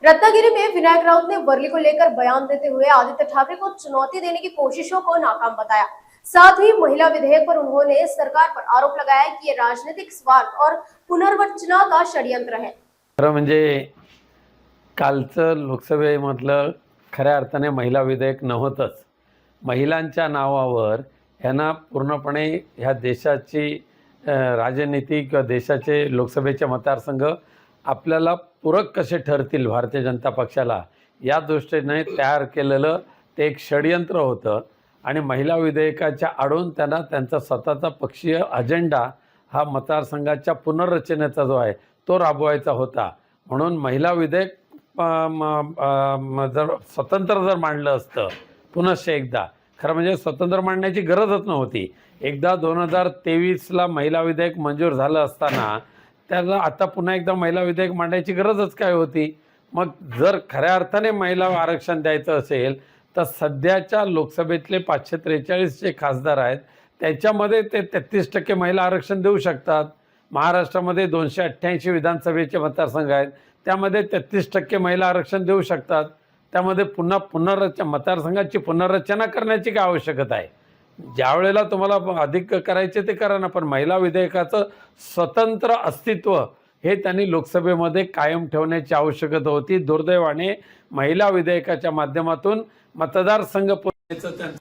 रत्नागिरी में विनायक राउत ने वर्ली को लेकर बयान देते हुए आदित्य ठाकरे को चुनौती देने की कोशिशों को नाकाम बताया। साथ ही महिला विधेयक पर उन्होंने सरकार पर आरोप लगाया कि ये राजनीतिक स्वार्थ और पुनर्वचना का षड्यंत्र है। खरं म्हणजे कालचं लोकसभेमधलं खऱ्या अर्थाने महिला विधेयक नव्हतंच। महिलांच्या नावावर यांना पूर्णपणे ह्या देशाची राजनीती किंवा देशाचे लोकसभेचे मतदारसंघ आपल्याला पूरक कसे ठरतील भारतीय जनता पक्षाला या दृष्टीने तयार केलेलं ते एक षड्यंत्र होतं आणि महिला विधेयकाच्या आडून त्यांना त्यांचा स्वतःचा पक्षीय अजेंडा हा मतदारसंघाच्या पुनर्रचनेचा जो आहे तो राबवायचा होता। म्हणून महिला विधेयक जर स्वतंत्र जर मांडलं असतं पुनश्च एकदा खरं म्हणजे स्वतंत्र मांडण्याची गरजच नव्हती। एकदा 2023ला महिला विधेयक मंजूर झालं असताना त्याला आता पुन्हा एकदा महिला विधेयक मांडायची गरजच काय होती। मग जर खऱ्या अर्थाने महिला आरक्षण द्यायचं असेल तर सध्याच्या लोकसभेतले 543 जे खासदार आहेत त्याच्यामध्ये ते 33% महिला आरक्षण देऊ शकतात। महाराष्ट्रामध्ये 288 विधानसभेचे मतदारसंघ आहेत त्यामध्ये 33% महिला आरक्षण देऊ शकतात। त्यामध्ये पुन्हा मतदारसंघाची पुनर्रचना करण्याची काय आवश्यकता आहे। ज्या वेळेला तुम्हाला अधिक करायचे ते करा ना, पण महिला विधेयकाचं स्वतंत्र अस्तित्व हे त्यांनी लोकसभेमध्ये कायम ठेवण्याची आवश्यकता होती। दुर्दैवाने महिला विधेयकाच्या माध्यमातून मतदारसंघ पुनर्रचनेचं